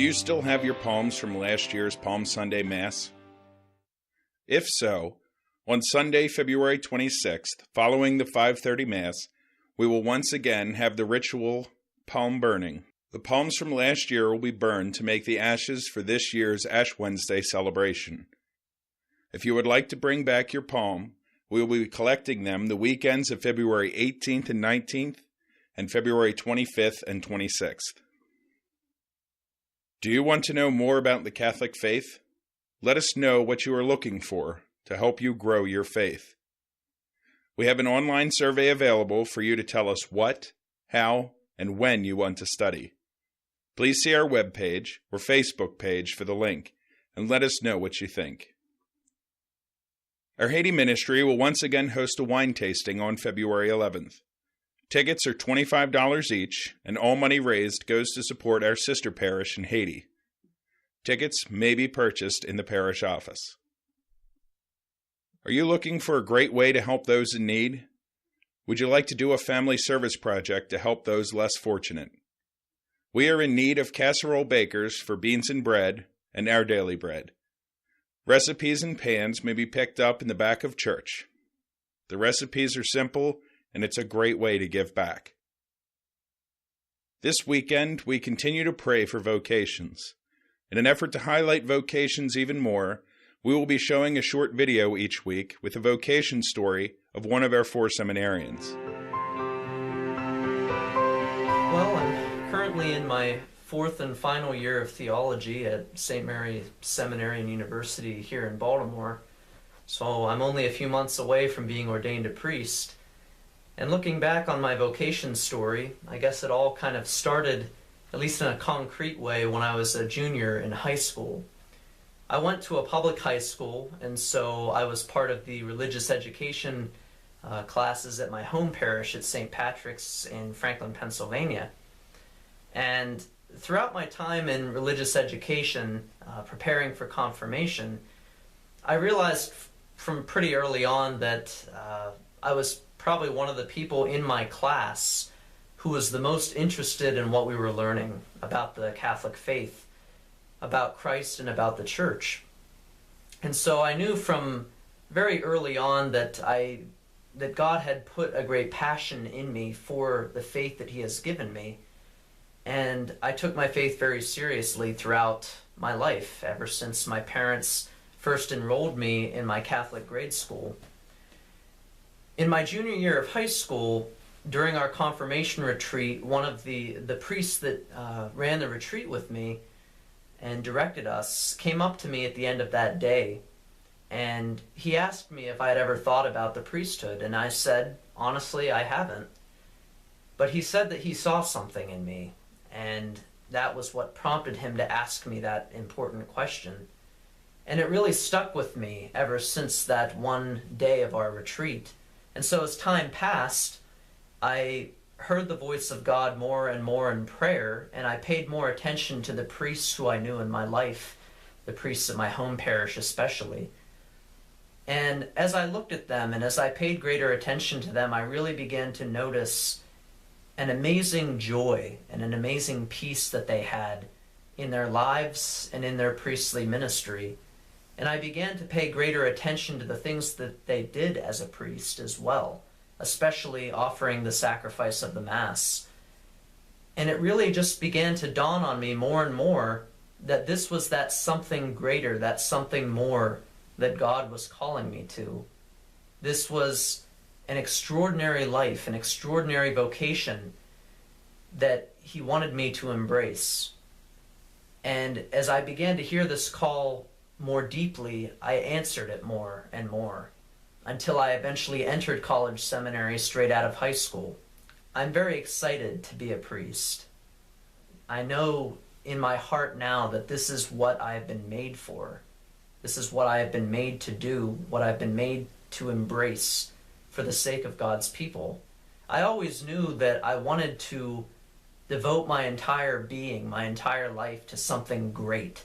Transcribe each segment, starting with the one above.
Do you still have your palms from last year's Palm Sunday Mass? If so, on Sunday, February 26th, following the 5:30 Mass, we will once again have the ritual palm burning. The palms from last year will be burned to make the ashes for this year's Ash Wednesday celebration. If you would like to bring back your palm, we will be collecting them the weekends of February 18th and 19th and February 25th and 26th. Do you want to know more about the Catholic faith? Let us know what you are looking for to help you grow your faith. We have an online survey available for you to tell us what, how, and when you want to study. Please see our webpage or Facebook page for the link and let us know what you think. Our Haiti ministry will once again host a wine tasting on February 11th. Tickets are $25 each, and all money raised goes to support our sister parish in Haiti. Tickets may be purchased in the parish office. Are you looking for a great way to help those in need? Would you like to do a family service project to help those less fortunate? We are in need of casserole bakers for beans and bread and our daily bread. Recipes and pans may be picked up in the back of church. The recipes are simple, and it's a great way to give back. This weekend, we continue to pray for vocations. In an effort to highlight vocations even more, we will be showing a short video each week with a vocation story of one of our 4 seminarians. Well, I'm currently in my 4th and final year of theology at St. Mary Seminary and University here in Baltimore, so I'm only a few months away from being ordained a priest. And looking back on my vocation story, I guess it all kind of started, at least in a concrete way, when I was a junior in high school. I went to a public high school, and so I was part of the religious education classes at my home parish at St. Patrick's in Franklin, Pennsylvania. And throughout my time in religious education, preparing for confirmation, I realized from pretty early on that I was probably one of the people in my class who was the most interested in what we were learning about the Catholic faith, about Christ and about the Church. And so I knew from very early on that God had put a great passion in me for the faith that He has given me. And I took my faith very seriously throughout my life, ever since my parents first enrolled me in my Catholic grade school. In my junior year of high school, during our confirmation retreat, one of the priests that ran the retreat with me and directed us came up to me at the end of that day, and he asked me if I had ever thought about the priesthood, and I said, honestly, I haven't. But he said that he saw something in me, and that was what prompted him to ask me that important question. And it really stuck with me ever since that one day of our retreat. And so as time passed, I heard the voice of God more and more in prayer, and I paid more attention to the priests who I knew in my life, the priests at my home parish especially. And as I looked at them and as I paid greater attention to them, I really began to notice an amazing joy and an amazing peace that they had in their lives and in their priestly ministry. And I began to pay greater attention to the things that they did as a priest as well, especially offering the sacrifice of the Mass. And it really just began to dawn on me more and more that this was that something greater, that something more that God was calling me to. This was an extraordinary life, an extraordinary vocation that He wanted me to embrace. And as I began to hear this call more deeply, I answered it more and more, until I eventually entered college seminary straight out of high school. I'm very excited to be a priest. I know in my heart now that this is what I have been made for. This is what I have been made to do, what I've been made to embrace for the sake of God's people. I always knew that I wanted to devote my entire being, my entire life to something great.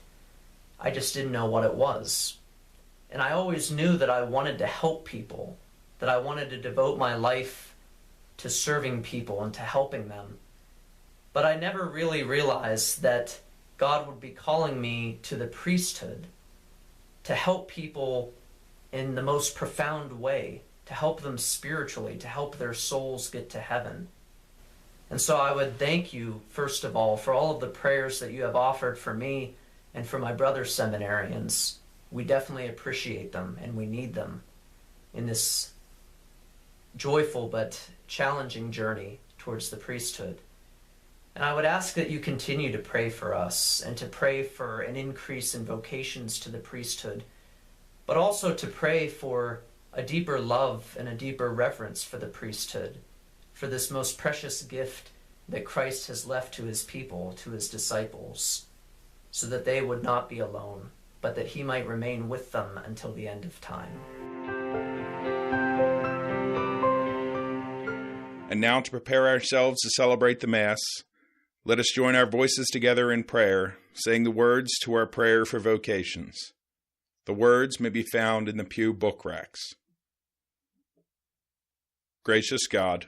I just didn't know what it was. And I always knew that I wanted to help people, that I wanted to devote my life to serving people and to helping them. But I never really realized that God would be calling me to the priesthood to help people in the most profound way, to help them spiritually, to help their souls get to heaven. And so I would thank you, first of all, for all of the prayers that you have offered for me and for my brother seminarians. We definitely appreciate them, and we need them in this joyful but challenging journey towards the priesthood. And I would ask that you continue to pray for us and to pray for an increase in vocations to the priesthood, but also to pray for a deeper love and a deeper reverence for the priesthood, for this most precious gift that Christ has left to his people, to his disciples, so that they would not be alone, but that he might remain with them until the end of time. And now, to prepare ourselves to celebrate the Mass, let us join our voices together in prayer, saying the words to our prayer for vocations. The words may be found in the pew book racks. Gracious God,